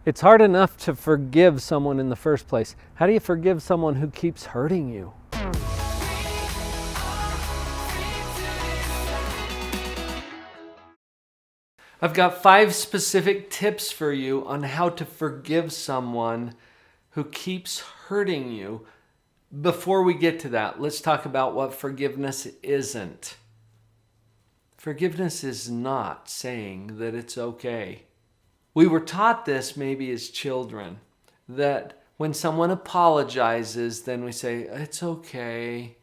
It's hard enough to forgive someone in the first place. How do you forgive someone who keeps hurting you? I've got 5 specific tips for you on how to forgive someone who keeps hurting you. Before we get to that, let's talk about what forgiveness isn't. Forgiveness is not saying that it's okay. We were taught this maybe as children, that when someone apologizes, then we say, it's okay,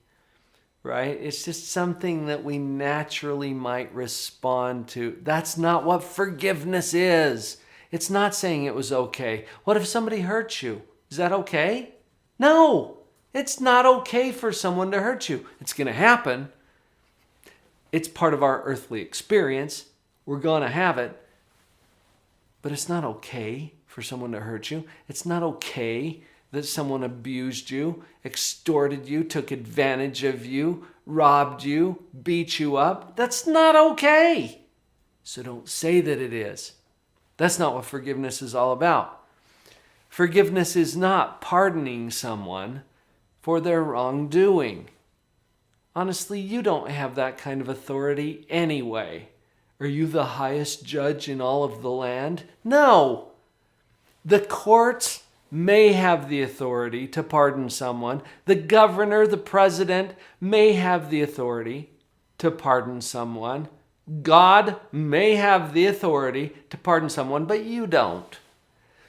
right? It's just something that we naturally might respond to. That's not what forgiveness is. It's not saying it was okay. What if somebody hurt you? Is that okay? No, it's not okay for someone to hurt you. It's going to happen. It's part of our earthly experience. We're going to have it. But it's not okay for someone to hurt you. It's not okay that someone abused you, extorted you, took advantage of you, robbed you, beat you up. That's not okay. So don't say that it is. That's not what forgiveness is all about. Forgiveness is not pardoning someone for their wrongdoing. Honestly, you don't have that kind of authority anyway. Are you the highest judge in all of the land? No. The courts may have the authority to pardon someone. The governor, the president may have the authority to pardon someone. God may have the authority to pardon someone, but you don't.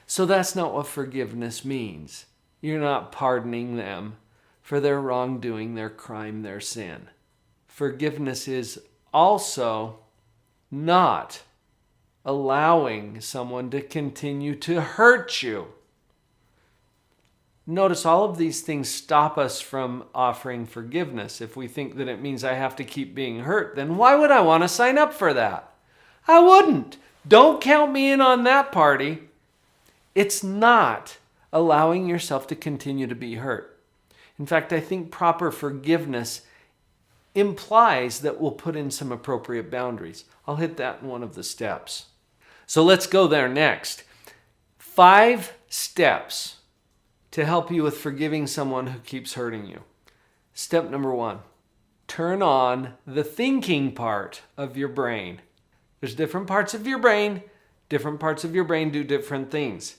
So that's not what forgiveness means. You're not pardoning them for their wrongdoing, their crime, their sin. Forgiveness is also not allowing someone to continue to hurt you. Notice all of these things stop us from offering forgiveness. If we think that it means I have to keep being hurt, then why would I want to sign up for that? I wouldn't. Don't count me in on that party. It's not allowing yourself to continue to be hurt. In fact, I think proper forgiveness implies that we'll put in some appropriate boundaries. I'll hit that in one of the steps. So let's go there next. 5 steps to help you with forgiving someone who keeps hurting you. Step number 1, turn on the thinking part of your brain. There's different parts of your brain. Different parts of your brain do different things.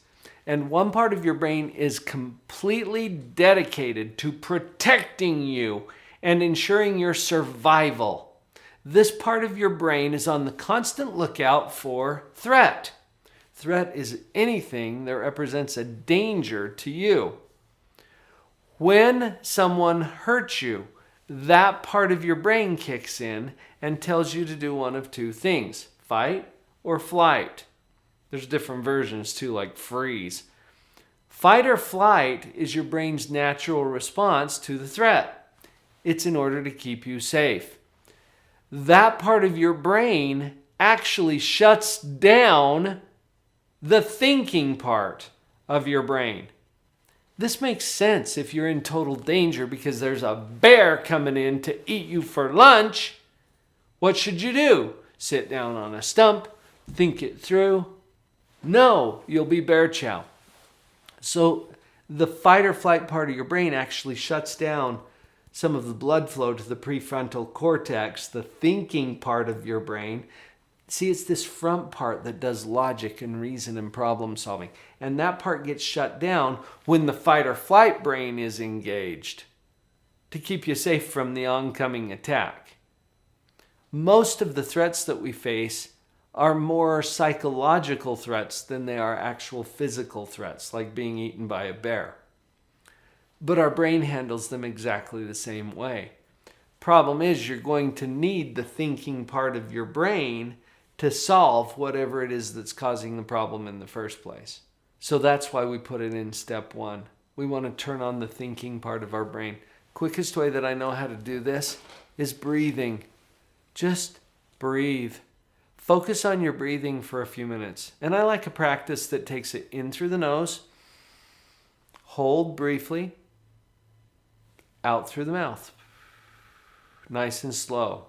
And one part of your brain is completely dedicated to protecting you and ensuring your survival. This part of your brain is on the constant lookout for threat. Threat is anything that represents a danger to you. When someone hurts you, that part of your brain kicks in and tells you to do one of 2 things: fight or flight. There's different versions too, like freeze. Fight or flight is your brain's natural response to the threat. It's in order to keep you safe. That part of your brain actually shuts down the thinking part of your brain. This makes sense if you're in total danger because there's a bear coming in to eat you for lunch. What should you do? Sit down on a stump, think it through? No, you'll be bear chow. So the fight or flight part of your brain actually shuts down some of the blood flow to the prefrontal cortex, the thinking part of your brain. See, it's this front part that does logic and reason and problem solving. And that part gets shut down when the fight or flight brain is engaged to keep you safe from the oncoming attack. Most of the threats that we face are more psychological threats than they are actual physical threats, like being eaten by a bear. But our brain handles them exactly the same way. Problem is, you're going to need the thinking part of your brain to solve whatever it is that's causing the problem in the first place. So that's why we put it in step 1. We want to turn on the thinking part of our brain. Quickest way that I know how to do this is breathing. Just breathe. Focus on your breathing for a few minutes. And I like a practice that takes it in through the nose, hold briefly, out through the mouth. Nice and slow.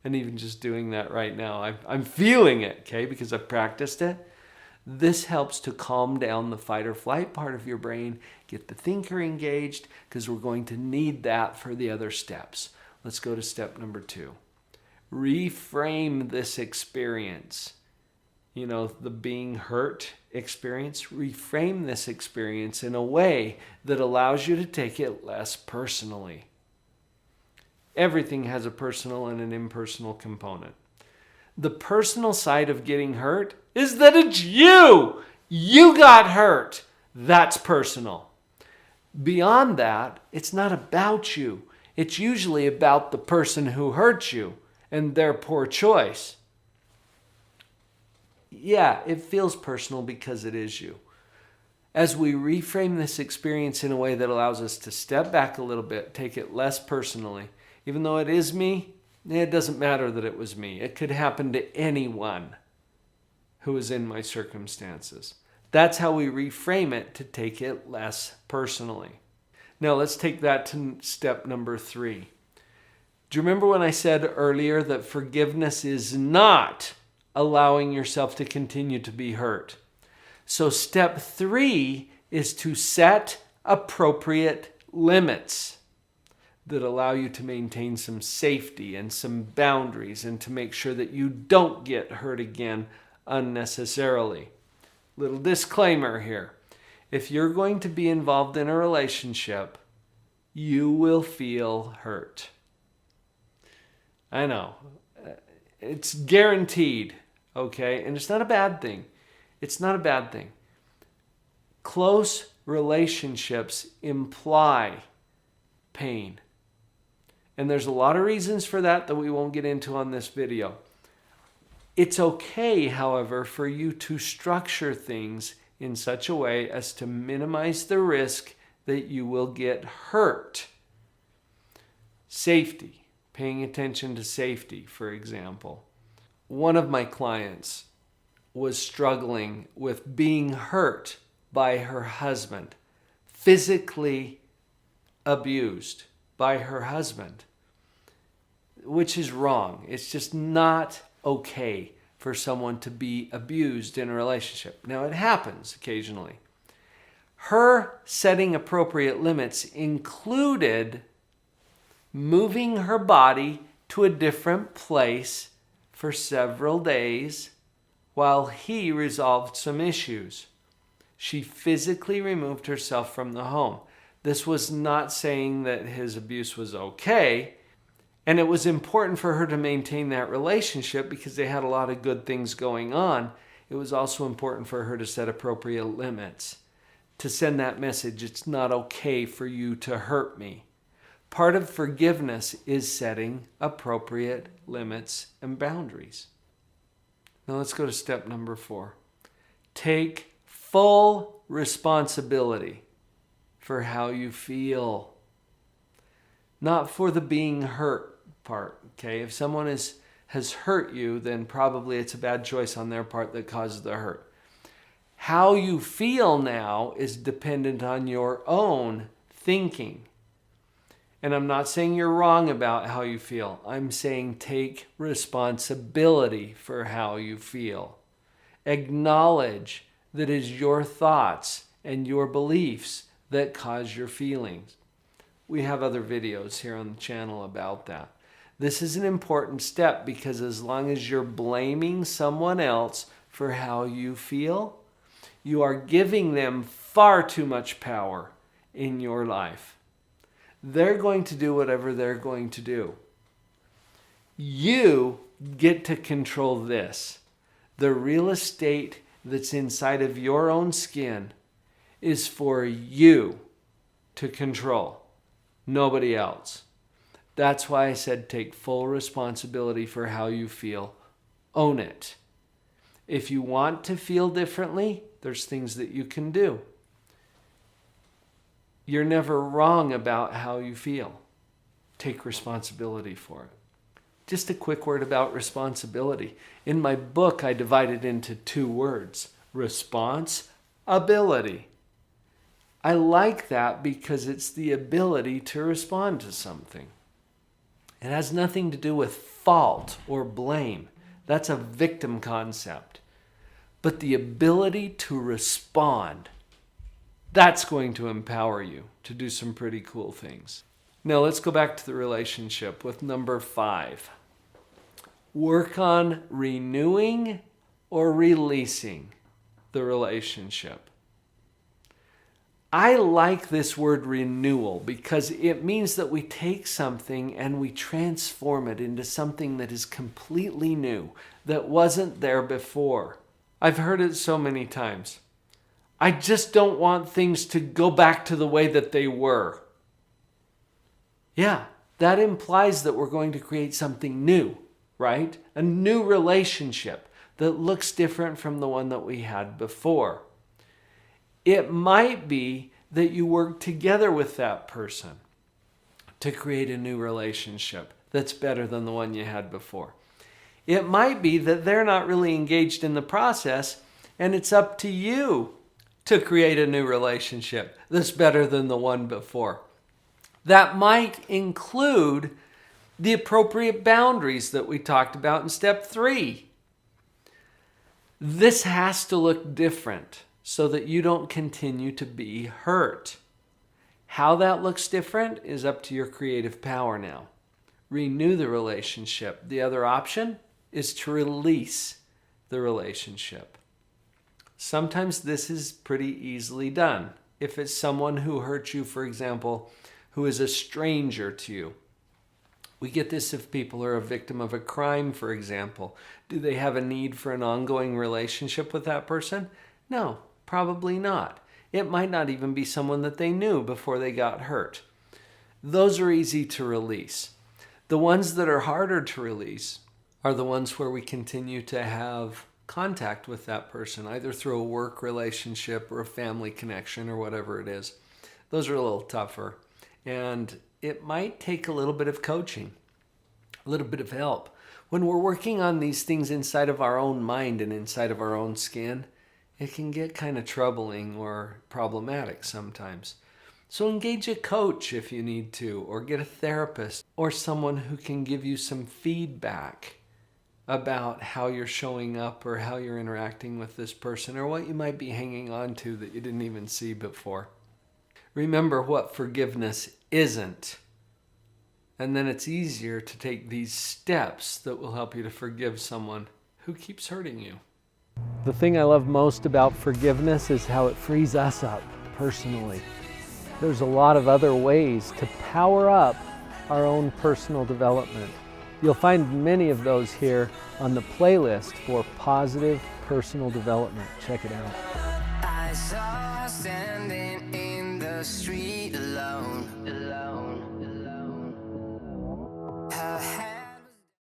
And even just doing that right now, I'm feeling it, okay, because I've practiced it. This helps to calm down the fight or flight part of your brain, get the thinker engaged, because we're going to need that for the other steps. Let's go to step number 2. Reframe this experience. You know, the being hurt experience. Reframe this experience in a way that allows you to take it less personally. Everything has a personal and an impersonal component. The personal side of getting hurt is that it's you. You got hurt. That's personal. Beyond that, it's not about you. It's usually about the person who hurt you and their poor choice. Yeah, it feels personal because it is you. As we reframe this experience in a way that allows us to step back a little bit, take it less personally, even though it is me, it doesn't matter that it was me. It could happen to anyone who is in my circumstances. That's how we reframe it to take it less personally. Now let's take that to step number 3. Do you remember when I said earlier that forgiveness is not allowing yourself to continue to be hurt? So step 3 is to set appropriate limits that allow you to maintain some safety and some boundaries and to make sure that you don't get hurt again unnecessarily. Little disclaimer here. If you're going to be involved in a relationship, you will feel hurt. I know. It's guaranteed, okay? And it's not a bad thing. It's not a bad thing. Close relationships imply pain. And there's a lot of reasons for that we won't get into on this video. It's okay, however, for you to structure things in such a way as to minimize the risk that you will get hurt. Safety, paying attention to safety, for example. One of my clients was struggling with being hurt by her husband, physically abused by her husband, which is wrong. It's just not okay for someone to be abused in a relationship. Now, it happens occasionally. Her setting appropriate limits included moving her body to a different place for several days while he resolved some issues. She physically removed herself from the home. This was not saying that his abuse was okay, and it was important for her to maintain that relationship because they had a lot of good things going on. It was also important for her to set appropriate limits, to send that message, it's not okay for you to hurt me. Part of forgiveness is setting appropriate limits and boundaries. Now let's go to step number 4. Take full responsibility for how you feel. Not for the being hurt part, okay? If someone has hurt you, then probably it's a bad choice on their part that caused the hurt. How you feel now is dependent on your own thinking. And I'm not saying you're wrong about how you feel. I'm saying take responsibility for how you feel. Acknowledge that it's your thoughts and your beliefs that cause your feelings. We have other videos here on the channel about that. This is an important step because as long as you're blaming someone else for how you feel, you are giving them far too much power in your life. They're going to do whatever they're going to do. You get to control this. The real estate that's inside of your own skin is for you to control, nobody else. That's why I said take full responsibility for how you feel. Own it. If you want to feel differently, there's things that you can do. You're never wrong about how you feel. Take responsibility for it. Just a quick word about responsibility. In my book, I divide it into 2 words. Responsibility. I like that because it's the ability to respond to something. It has nothing to do with fault or blame. That's a victim concept. But the ability to respond, that's going to empower you to do some pretty cool things. Now let's go back to the relationship with number 5. Work on renewing or releasing the relationship. I like this word renewal because it means that we take something and we transform it into something that is completely new, that wasn't there before. I've heard it so many times. I just don't want things to go back to the way that they were. Yeah, that implies that we're going to create something new, right? A new relationship that looks different from the one that we had before. It might be that you work together with that person to create a new relationship that's better than the one you had before. It might be that they're not really engaged in the process and it's up to you to create a new relationship that's better than the one before. That might include the appropriate boundaries that we talked about in step 3. This has to look different so that you don't continue to be hurt. How that looks different is up to your creative power now. Renew the relationship. The other option is to release the relationship. Sometimes this is pretty easily done. If it's someone who hurt you, for example, who is a stranger to you. We get this if people are a victim of a crime, for example. Do they have a need for an ongoing relationship with that person? No, probably not. It might not even be someone that they knew before they got hurt. Those are easy to release. The ones that are harder to release are the ones where we continue to have contact with that person, either through a work relationship or a family connection or whatever it is. Those are a little tougher. And it might take a little bit of coaching, a little bit of help. When we're working on these things inside of our own mind and inside of our own skin, it can get kind of troubling or problematic sometimes. So engage a coach if you need to, or get a therapist or someone who can give you some feedback about how you're showing up or how you're interacting with this person or what you might be hanging on to that you didn't even see before. Remember what forgiveness isn't. And then it's easier to take these steps that will help you to forgive someone who keeps hurting you. The thing I love most about forgiveness is how it frees us up personally. There's a lot of other ways to power up our own personal development. You'll find many of those here on the playlist for positive personal development. Check it out. I saw her standing in the street alone.